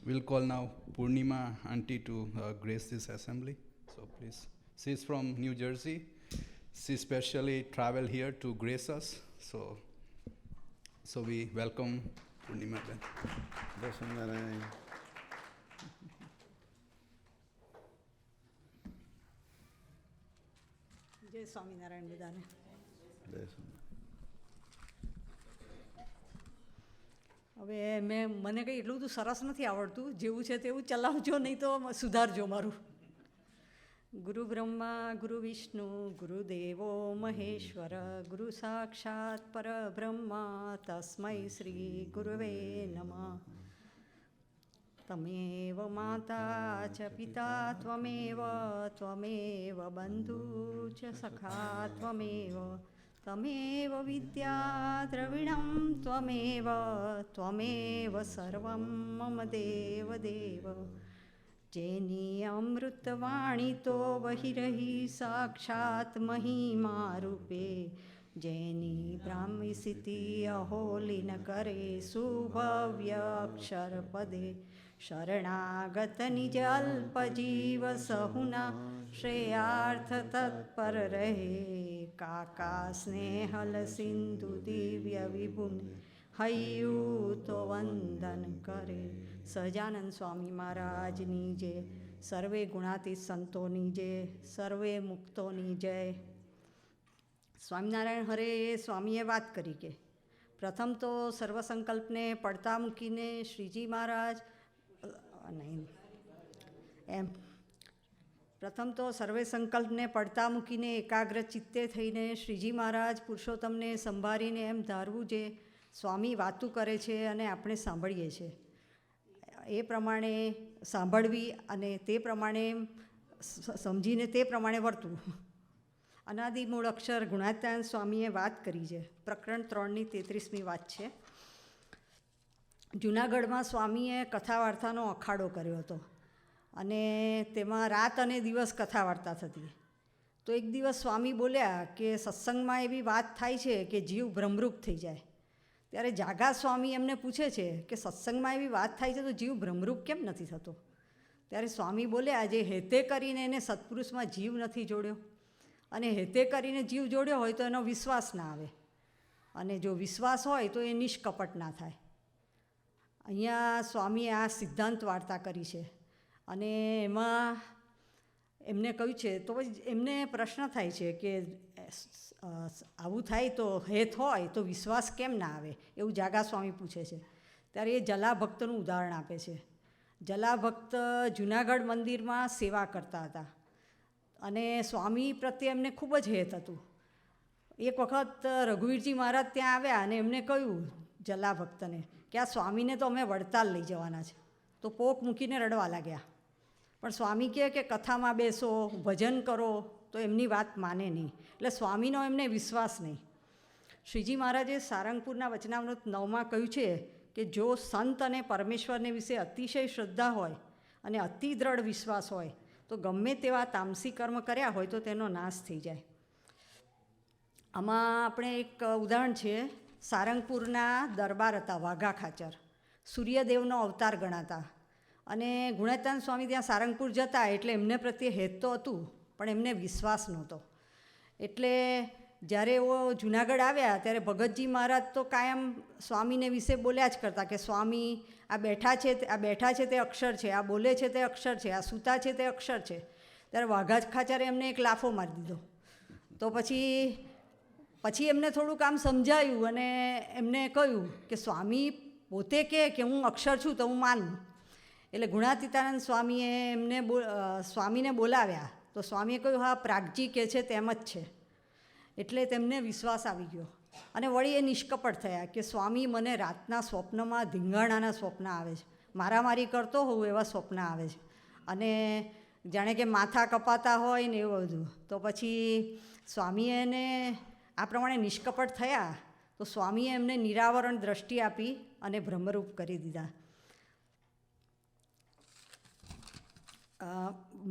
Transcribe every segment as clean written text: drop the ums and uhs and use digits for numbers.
We'll call now Purnima Auntie to grace this assembly. So please, she's from New Jersey. She specially traveled here to grace us. So we welcome Purnima Ben. જય સ્વામિનારાયણ બધાને. હવે મને કંઈ એટલું બધું સરસ નથી આવડતું, જેવું છે તેવું ચલાવજો, નહીં તો સુધારજો મારું. ગુરુ બ્રહ્મા ગુરુ વિષ્ણુ ગુરુદેવો મહેશ્વર ગુરુ સાક્ષાત પરબ્રહ્મા તસ્મૈ શ્રી ગુરવે નમઃ. તમેવ માતા ચ પિતા ત્વમેવ બંધુ ચ સખા ત્વમેવ વિદ્યા દ્રવિણં ત્વમેવ સર્વં મમ દેવ. જેની અમૃતવાણી તો વહી રહી સાક્ષાત મહિમા રૂપે, જેની બ્રાહ્મી સ્થિતિ અહોલિન કરે સુભવ્ય અક્ષર પદે. શરણાગત નિજ અલ્પ જીવ સહુના શ્રેયાર્થ તત્પર રહે. કાકા સ્નેહલ સિંધુ દિવ્ય વિભુને હૈયું તો વંદન કરે. સહજાનંદ સ્વામી મહારાજની જય, સર્વે ગુણાતીત સંતોની જય, સર્વે મુક્તોની જય. સ્વામિનારાયણ હરે સ્વામીએ વાત કરી કે પ્રથમ તો સર્વસંકલ્પને પડતા મૂકીને શ્રીજી મહારાજ પ્રથમ તો સર્વે સંકલ્પને પડતા મૂકીને એકાગ્ર ચિત્તે થઈને શ્રીજી મહારાજ પુરુષોત્તમને સંભાળીને એમ ધારવું જે સ્વામી વાતું કરે છે અને આપણે સાંભળીએ છીએ એ પ્રમાણે સાંભળવી અને તે પ્રમાણે સમજીને તે પ્રમાણે વર્તવું. અનાદિ મૂળ અક્ષર ગુણાત્યાન સ્વામીએ વાત કરી છે. પ્રકરણ 3ની 33મી વાત છે. જૂનાગઢમાં સ્વામીએ કથા વાર્તાનો અખાડો કર્યો હતો અને તેમાં રાત અને દિવસ કથા વાર્તા થતી. તો એક દિવસ સ્વામી બોલ્યા કે સત્સંગમાં એવી વાત થાય છે કે જીવ ભ્રમરૂપ થઈ જાય. ત્યારે જાગા સ્વામી એમને પૂછે છે કે સત્સંગમાં એવી વાત થાય છે તો જીવ ભ્રમરૂપ કેમ નથી થતો? ત્યારે સ્વામી બોલ્યા, જે હેતે કરીને એને સત્પુરુષમાં જીવ નથી જોડ્યો, અને હેતે કરીને જીવ જોડ્યો હોય તો એનો વિશ્વાસ ના આવે, અને જો વિશ્વાસ હોય તો એ નિષ્કપટ ના થાય. અહીંયા સ્વામીએ આ સિદ્ધાંત વાર્તા કરી છે અને એમાં એમને કહ્યું છે. તો એમને પ્રશ્ન થાય છે કે આવું થાય તો હેત હોય તો વિશ્વાસ કેમ ના આવે, એવું જાગા સ્વામી પૂછે છે. ત્યારે એ જલાભક્તનું ઉદાહરણ આપે છે. જલાભક્ત જૂનાગઢ મંદિરમાં સેવા કરતા હતા અને સ્વામી પ્રત્યે એમને ખૂબ જ હેત હતું. એક વખત રઘુવીરજી મહારાજ ત્યાં આવ્યા અને એમને કહ્યું જલાભક્તને કે આ સ્વામીને તો અમે વડતાલ લઈ જવાના છે. તો પોક મૂકીને રડવા લાગ્યા. પણ સ્વામી કહે કે કથામાં બેસો, ભજન કરો, તો એમની વાત માને નહીં. એટલે સ્વામીનો એમને વિશ્વાસ નહીં. શ્રીજી મહારાજે સારંગપુરના વચનામૃત 9માં કહ્યું છે કે જો સંત અને પરમેશ્વરને વિશે અતિશય શ્રદ્ધા હોય અને અતિ દ્રઢ વિશ્વાસ હોય તો ગમે તેવા તામસી કર્મ કર્યા હોય તો તેનો નાશ થઈ જાય. આમાં આપણે એક ઉદાહરણ છે. સારંગપુરના દરબાર હતા વાઘા ખાચર, સૂર્યદેવનો અવતાર ગણાતા, અને ગુણાત્યાન સ્વામી ત્યાં સારંગપુર જતા એટલે એમને પ્રત્યે હેત તો હતું પણ એમને વિશ્વાસ નહોતો. એટલે જ્યારે એઓ જૂનાગઢ આવ્યા ત્યારે ભગતજી મહારાજ તો કાયમ સ્વામીને વિશે બોલ્યા જ કરતા કે સ્વામી આ બેઠા છે તે અક્ષર છે, આ બોલે છે તે અક્ષર છે, આ સૂતા છે તે અક્ષર છે. ત્યારે વાઘા ખાચરે એમને એક લાફો મારી દીધો. તો પછી એમને થોડુંક આમ સમજાયું અને એમને કહ્યું કે સ્વામી પોતે કહે કે હું અક્ષર છું તો હું માનું. એટલે ગુણાતીતાનંદ સ્વામીએ સ્વામીને બોલાવ્યા તો સ્વામીએ કહ્યું હા પ્રાગજી કહે છે તેમ જ છે. એટલે તેમને વિશ્વાસ આવી ગયો અને વળી એ નિષ્કપટ થયા કે સ્વામી મને રાતના સ્વપ્નમાં ધીંગાણાના સ્વપ્ન આવે છે, મારામારી કરતો હોઉં એવા સ્વપ્ન આવે છે, અને જાણે કે માથા કપાતા હોય ને એવું બધું. તો પછી સ્વામીએ એને આ પ્રમાણે નિષ્કપટ થયા તો સ્વામીએ એમને નિરાવરણ દ્રષ્ટિ આપી અને બ્રહ્મરૂપ કરી દીધા.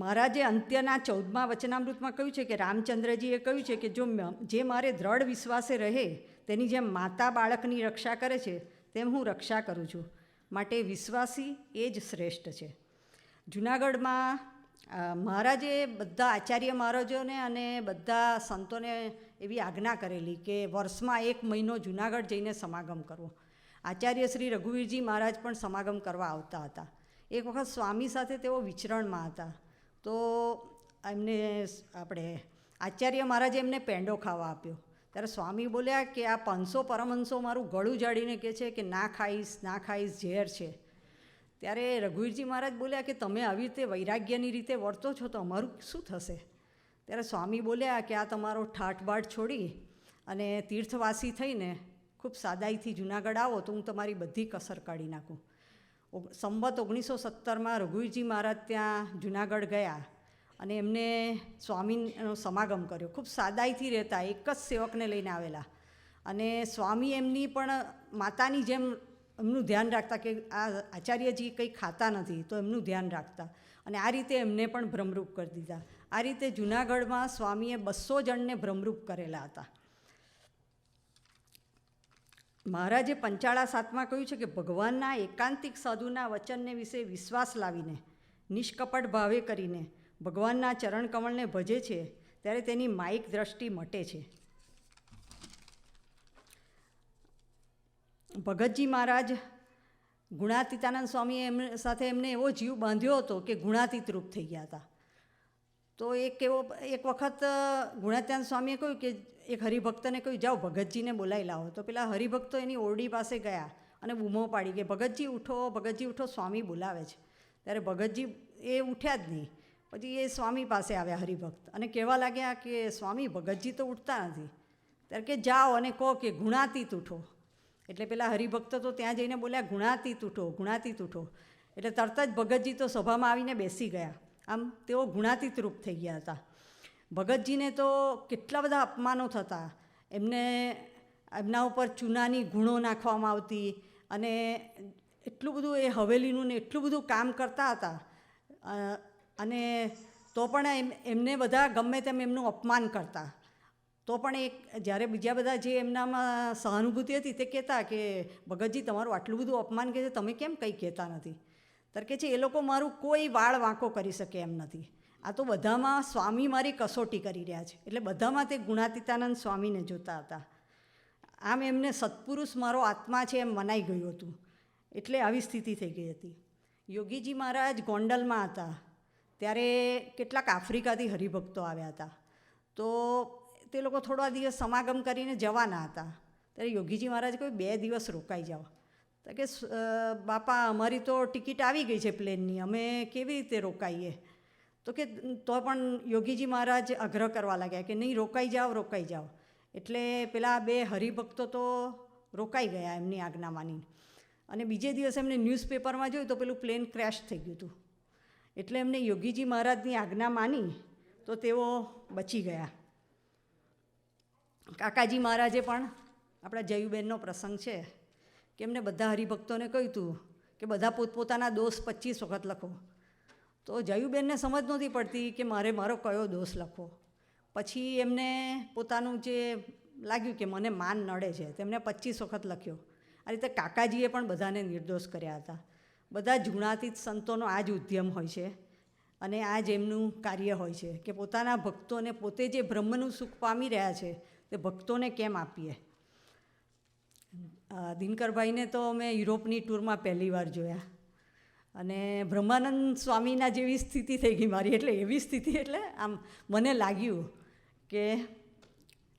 મહારાજે અંત્યના 14મા વચનામૃતમાં કહ્યું છે કે રામચંદ્રજીએ કહ્યું છે કે જે મારે દ્રઢ વિશ્વાસે રહે તેની જેમ માતા બાળકની રક્ષા કરે છે તેમ હું રક્ષા કરું છું. માટે વિશ્વાસી એ જ શ્રેષ્ઠ છે. જૂનાગઢમાં મહારાજે બધા આચાર્ય મહારાજોને અને બધા સંતોને એવી આજ્ઞા કરેલી કે વર્ષમાં 1 મહિનો જૂનાગઢ જઈને સમાગમ કરવો. આચાર્ય શ્રી રઘુવીરજી મહારાજ પણ સમાગમ કરવા આવતા હતા. એક વખત સ્વામી સાથે તેઓ વિચરણમાં હતા, તો એમને આચાર્ય મહારાજે એમને પેંડો ખાવા આપ્યો. ત્યારે સ્વામી બોલ્યા કે આ 500 પરમહંસો મારું ગળું જાળીને કહે છે કે ના ખાઈશ, ના ખાઈશ, ઝેર છે. ત્યારે રઘુવીરજી મહારાજ બોલ્યા કે તમે આવી રીતે વૈરાગ્યની રીતે વર્તો છો તો અમારું શું થશે? ત્યારે સ્વામી બોલ્યા કે આ તમારો ઠાઠબાઠ છોડી અને તીર્થવાસી થઈને ખૂબ સાદાઈથી જૂનાગઢ આવો તો હું તમારી બધી કસર કાઢી નાખું. સંવત 1917માં રઘુવીરજી મહારાજ ત્યાં જૂનાગઢ ગયા અને એમને સ્વામીનો સમાગમ કર્યો. ખૂબ સાદાઈથી રહેતા, એક જ સેવકને લઈને આવેલા અને સ્વામી એમની પણ માતાની જેમ એમનું ધ્યાન રાખતા કે આ આચાર્યજી કંઈ ખાતા નથી તો એમનું ધ્યાન રાખતા અને આ રીતે એમને પણ ભ્રમરૂપ કરી દીધા. આ રીતે જૂનાગઢમાં સ્વામીએ 200 જણને ભ્રમરૂપ કરેલા હતા. મહારાજે પંચાળા 7માં કહ્યું છે કે ભગવાનના એકાંતિક સાધુના વચનને વિશે વિશ્વાસ લાવીને નિષ્કપટ ભાવે કરીને ભગવાનના ચરણ કમળને ભજે છે ત્યારે તેની માયિક દ્રષ્ટિ મટે છે. ભગતજી મહારાજ ગુણાતીતાનંદ સ્વામી સાથે એમને એવો જીવ બાંધ્યો હતો કે ગુણાતીત રૂપ થઈ ગયા હતા. તો એક વખત ગુણાતીતાનંદ સ્વામીએ કહ્યું કે એક હરિભક્તને કહ્યું જાઓ ભગતજીને બોલાવી લાવો. તો પેલા હરિભક્તો એની ઓરડી પાસે ગયા અને બૂમો પાડી કે ભગતજી ઉઠો, ભગતજી ઉઠો, સ્વામી બોલાવે છે. ત્યારે ભગતજી એ ઉઠ્યા જ નહીં. પછી એ સ્વામી પાસે આવ્યા હરિભક્ત અને કહેવા લાગ્યા કે સ્વામી ભગતજી તો ઉઠતા નથી. ત્યારે કે જાઓ અને કહો કે ગુણાતીત ઉઠો. એટલે પેલા હરિભક્તો તો ત્યાં જઈને બોલ્યા ગુણાતીત ઉઠો, ગુણાતીત ઉઠો. એટલે તરત જ ભગતજી તો સભામાં આવીને બેસી ગયા. આમ તેઓ ગુણાતીત રૂપ થઈ ગયા હતા. ભગતજીને તો કેટલા બધા અપમાનો થતા. એમના ઉપર ચૂનાની ગુણો નાખવામાં આવતી અને એટલું બધું એ હવેલીનું ને એટલું બધું કામ કરતા હતા અને તો પણ એમને બધા ગમે તેમ એમનું અપમાન કરતા. તો પણ જ્યારે બીજા બધા જે એમનામાં સહાનુભૂતિ હતી તે કહેતા કે ભગતજી તમારું આટલું બધું અપમાન કહે છે, તમે કેમ કંઈ કહેતા નથી? ત્યારે કે છે એ લોકો મારું કોઈ વાળ વાંકો કરી શકે એમ નથી. આ તો બધામાં સ્વામી મારી કસોટી કરી રહ્યા છે. એટલે બધામાં તે ગુણાતીતાનંદ સ્વામીને જોતા હતા. આમ એમને સત્પુરુષ મારો આત્મા છે એમ મનાઈ ગયું હતું. એટલે આવી સ્થિતિ થઈ ગઈ હતી. યોગીજી મહારાજ ગોંડલમાં હતા ત્યારે કેટલાક આફ્રિકાથી હરિભક્તો આવ્યા હતા. તો તે લોકો થોડા દિવસ સમાગમ કરીને જવાના હતા. ત્યારે યોગીજી મહારાજ કોઈ 2 દિવસ રોકાઈ જાઓ. તો કે બાપા અમારી તો ટિકિટ આવી ગઈ છે પ્લેનની, અમે કેવી રીતે રોકાઈએ? તો કે તો પણ યોગીજી મહારાજ આગ્રહ કરવા લાગ્યા કે નહીં રોકાઈ જાઓ, રોકાઈ જાઓ. એટલે પેલા 2 હરિભક્તો તો રોકાઈ ગયા એમની આજ્ઞા માની. અને બીજે દિવસે એમને ન્યૂઝપેપરમાં જોયું તો પેલું પ્લેન ક્રેશ થઈ ગયું હતું. એટલે એમને યોગીજી મહારાજની આજ્ઞા માની તો તેઓ બચી ગયા. કાકાજી મહારાજે પણ આપણા જયુબેનનો પ્રસંગ છે કે એમને બધા હરિભક્તોને કહ્યું હતું કે બધા પોતપોતાના દોષ 25 વખત લખો. તો જયુબેનને સમજ નહોતી પડતી કે મારો કયો દોષ લખવો. પછી એમને પોતાનું જે લાગ્યું કે મને માન નડે છે તેમને 25 વખત લખ્યો. આ રીતે કાકાજીએ પણ બધાને નિર્દોષ કર્યા હતા. બધા જ ગુણાતીત સંતોનો આ જ ઉદ્યમ હોય છે અને આ જ એમનું કાર્ય હોય છે કે પોતાના ભક્તોને પોતે જે બ્રહ્મનું સુખ પામી રહ્યા છે તે ભક્તોને કેમ આપીએ. દિનકરભાઈને તો મેં યુરોપની ટૂરમાં પહેલી વાર જોયા અને બ્રહ્માનંદ સ્વામીના જેવી સ્થિતિ થઈ ગઈ મારી. એટલે એવી સ્થિતિ એટલે આમ મને લાગ્યું કે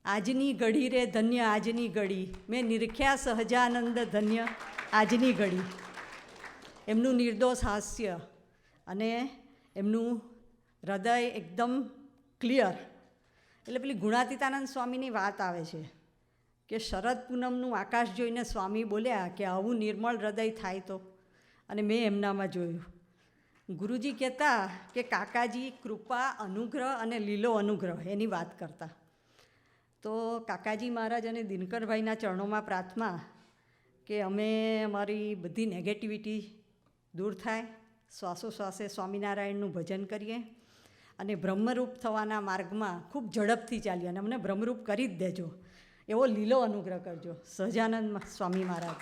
આજની ઘડી રે ધન્ય આજની ઘડી, મેં નિરખ્યા સહજાનંદ ધન્ય આજની ઘડી. એમનું નિર્દોષ હાસ્ય અને એમનું હૃદય એકદમ ક્લિયર. એટલે પેલી ગુણાતીતાનંદ સ્વામીની વાત આવે છે કે શરદ પૂનમનું આકાશ જોઈને સ્વામી બોલ્યા કે આવું નિર્મળ હૃદય થાય તો, અને મેં એમનામાં જોયું. ગુરુજી કહેતા કે કાકાજી કૃપા, અનુગ્રહ અને લીલો અનુગ્રહ એની વાત કરતા. તો કાકાજી મહારાજ અને દિનકરભાઈના ચરણોમાં પ્રાર્થના કે અમે અમારી બધી નેગેટિવિટી દૂર થાય, શ્વાસોશ્વાસે સ્વામિનારાયણનું ભજન કરીએ અને બ્રહ્મરૂપ થવાના માર્ગમાં ખૂબ ઝડપથી ચાલીએ અને અમને બ્રહ્મરૂપ કરી જ દેજો એવો લીલો અનુગ્રહ કરજો. સહજાનંદ સ્વામી મહારાજ.